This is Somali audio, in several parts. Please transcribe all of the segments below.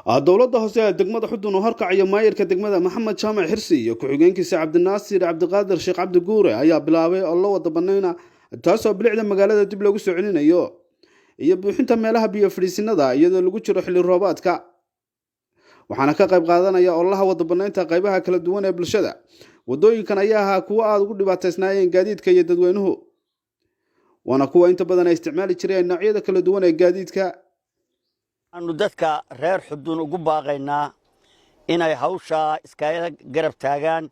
dowladda hoose ee degmada Xudun oo horkacaya maayirka degmada Maxamed Jaamac Xirsi iyo ku-xigeenkiisa Cabdinaasir Cabdiqaadir Sheekh Cabdi Guure ayaa bilaabay oo la wada banayna taasoo bilicda magaalada dib loogu soo celinayo iyo buuxinta meelaha biyo fadhiisinada iyadoo lagu jiro xilli roobaadka waxaana ka qayb qaadanaya olaha wada banaynta qaybaha kala duwan ee bulshada wadooyinkan ayaa ahaa kuwa aad ugu dhibaataysnaayeen gaadiidka iyo dadweynuhu wana kuwa inta badan ay isticmaali jireen noocyada kala duwan ee gaadiidka aanu dadka reer Xudun ugu baaqaynaa inay hawsha iskaga garab taagaan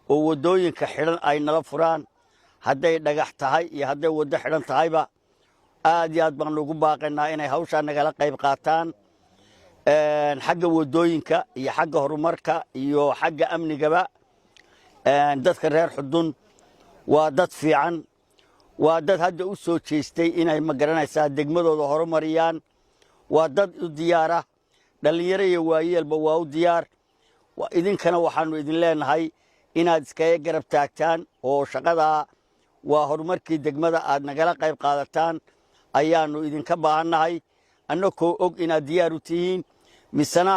oo wadooyinka xiran ay nala furaan hadday dhagax tahay iyo hadday wado xiran tahayba aad iyo aad baan ugu baaqaynaa inay hawsha nagala qayb qaataan xagga wadooyinka iyo xagga horumarka iyo xagga amnigaba dadka reer Xudun waa dad fiican waa dad hadda u soo jeestay inay ma garanaysaa degmadooda horumariyaan waa dad u diyaara dhalinyaro iyo waayeelba waa u diyaar idinkana waxaanu idin leenahay inaad iskaga garab taagtaan oo shaqada waa horumarkii degmada aad nagala qayb qaadataan ayaanu idinka baahannahay annagoo og inaad diyaar u tihiin misana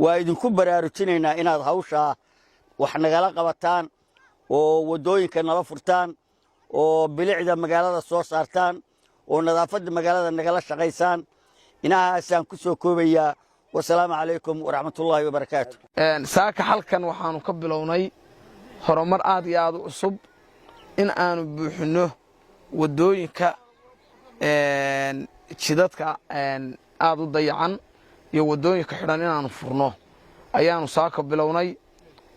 waa idinku baraarujinaynaa inaad hawsha wax nagala qabataan oo wadooyinka nala furtaan oo bilicda magaalada soo saartaan oo nadaafadda magaalada nagala shaqaysaan inahaasaan ku soo koobayaa wasalaamu calaykum waraxmatullaahi wabarakaatu saaka halkan waxaanu ka bilownay horumar aad iyo aad u cusub in aanu buuxino wadooyinka jidadka aad u dayacan iyo wadooyinka xidhan inaanu furno ayaanu saaka bilownay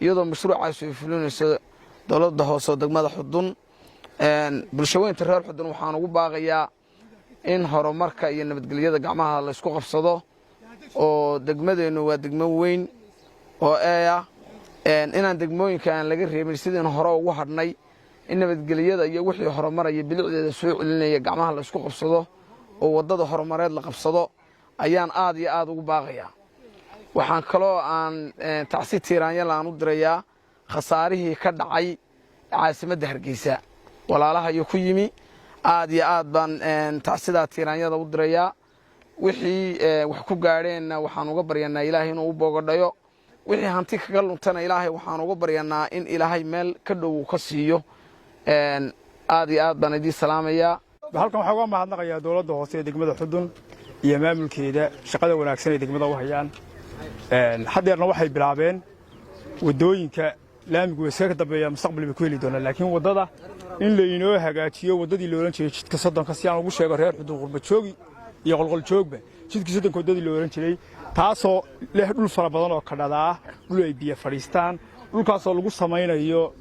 iyadoo mashruucaas ay fulinayso dowladda hoose degmada Xudun bulshooyinka reer Xudun waxaan ugu baaqayaa in horumarka iyo nabadgelyada gacmaha la isku qabsado oo degmadeenu waa degmo weyn oo inaan degmooyinka aan laga reebin sideen hore ugu hadhnay in nabadgelyada iyo wixii horumaraya bilicdeeda soo celinaya gacmaha la isku qabsado oo wadada horumareed la qabsado ayaan aad iyo aad ugu baaqayaa waxaan kaloo aan tacsi tiiraanyal aan u dirayaa khasaarihii ka dhacay caasimadda Hargeysa walaalaha iyo ku yimi aad iyo aad baan tacsidaa tiiraanyada u dirayaa wixii wax ku gaadheenna waxaan uga baryanaa ilaahay inuu u boogadhayo wixii hanti kaga luntana ilaahay waxaan uga baryanaa in ilaahay meel ka dhow ka siiyo aad iyo aad baan idin salaamayaa halkan waxaan uga mahadnaqayaa dowladda hoose ee degmada Xudun iyo maamulkeeda shaqada wanaagsan ee degmada u hayaan hadeerna waxay bilaabeen wadooyinka laamigu iskaga dambeeya mustaqbalka ku heli doona laakiin wadada in la inoo hagaajiyo wadadii loo oran jiray jidka Soddonka si aan ugu sheego reer Xudun qurba joogi iyo qolqol joogba jidka Soddonka wadadii loo oran jiray taasoo leh dhul fara badan oo ka dhadaa dhul ay biyo fadhiistaan dhulkaasoo lagu samaynayo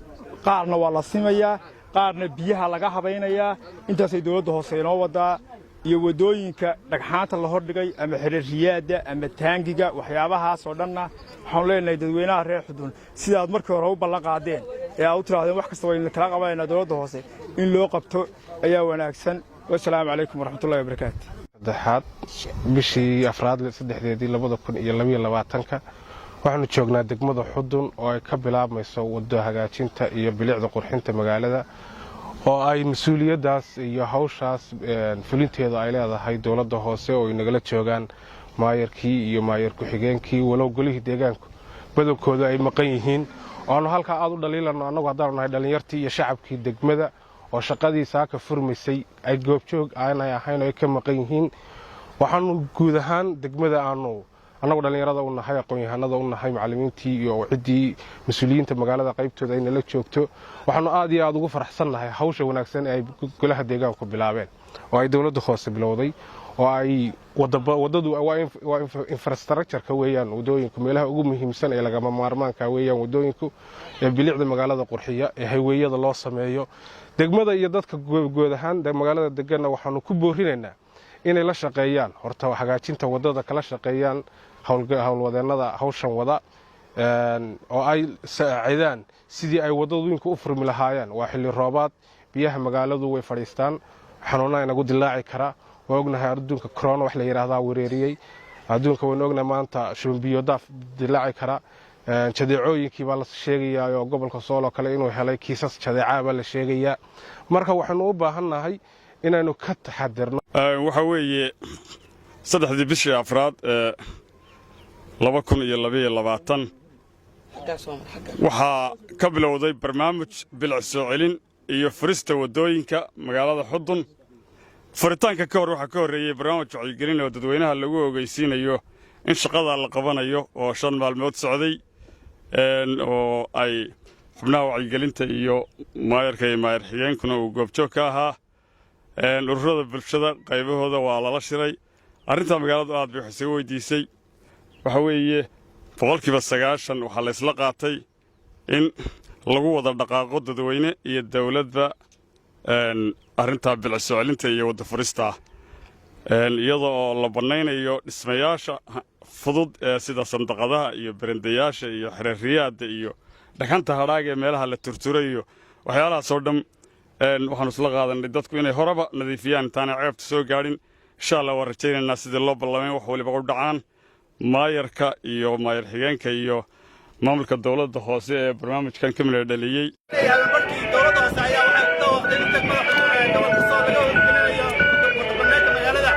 qaarna waa la simayaa qaarna biyaha laga habaynayaa intaas ay dowladda hoose inoo wadaa iyo wadooyinka dhagxaanta la hordhigay ama xiriiriyada ama taangiga waxyaabahaas oo dhanna waxaan leenahay dadweynaha reer Xudun sidaad markii hore u ballan qaadeen ee aad u tiraadeen wax kasta way kala qabanayna dowladda hoose in loo qabto ayaa wanaagsan wassalaamu calaykum waraxmatullaahi wabarakaatu saddexaad bishii afraad 2022 waxaanu joognaa degmada Xudun oo ay ka bilaabmayso wado hagaajinta iyo bilicda qurxinta magaalada oo ay mas'uuliyadaas iyo hawshaas fulinteedu ay leedahay dowladda hoose oo ay nagala joogaan maayirkii iyo maayir ku-xigeenkii walow golihii deegaanku badankooda ay maqan yihiin oo halka aad u dhaliilano anagu haddaan nahay dhalinyartii iyo shacabkii degmada oo shaqadii saaka furmaysay ay goobjoog aanay ahayn ay ka maqan yihiin waxaanu guud ahaan degmada anagu dhalinyarada u nahay aqoon-yahanada u nahay macallimiintii iyo cidii mas'uuliyiinta magaalada qaybtooda ay nala joogto waxaanu aad iyo aad ugu faraxsanahay hawsha wanaagsan ee ay golaha deegaanku bilaabeen oo ay dowladda hoose bilowday oo ay wadadu waa infrastructure-ka weeyaan wadooyinku meelaha ugu muhiimsan ee laga maarmaanka weeyaan wadooyinku ee bilicda magaalada qurxiya ee hayweeyada loo sameeyo degmada iyo dadka guud ahaan magaalada deganna waxaanu ku boorinaynaa inay la shaqeeyaan horta hagaajinta wadada kala shaqeeyaan hawlwadeennada hawshan wada oo ay saacidaan sidii ay wadooyinku u furmi lahaayeen waa xilli roobaad biyaha magaaladu way fadhiistaan xanuunna inagu dilaaci kara waa ognahay adduunka corona wax la yiraahdaa weerariyay adduunka waan ognahay maanta shubbiyo daaf dilaaci kara jadeecooyinkii baa la sheegayaa oo gobolka Sool kale inuu helay kiisas jadeeca baa la sheegayaa marka waxaanu u baahannahay inaanu ka taxadirno waxa weeye saddexdii bishii afraad 2022 waxaa ka bilowday barnaamij bilic soo celin iyo furista wadooyinka magaalada Xudun. Furitaanka ka hor waxaa ka horeeyay barnaamij wacyigelin oo dadweynaha lagu ogeysiinayo in shaqada la qabanayo oo 5 maalmood socday oo ay xubnaha wacyigelinta iyo maayarka iyo maayar xigeenkuna uu goobjoog ka ahaa. ururada bulshada qaybahooda waa lala shiray. Arrinta magaalada aad bay xisay weydiisay waxa weeye 90% waxa la isla qaatay in lagu wada dhaqaaqo dadweyne iyo dawladba arrinta bilic soo celinta iyo wada furista iyadoo la banaynayo dhismayaasha fudud sida sandaqadaha iyo barandayaasha iyo xiriiriyada iyo dhaqanta hadhaaga ee meelaha la turturayo waxyaalaha soo dham waxaan isla qaadanay dadku inay horaba nadiifiyaan taana ceebta soo gaadhin insha Allah waan rajaynaynaa sidii loo ballamay wax waliba u dhacaan maayarka iyo maayar xigeenka iyo maamulka dawladda hoose ee barnaamijkan ka mid dhaliyay magaalada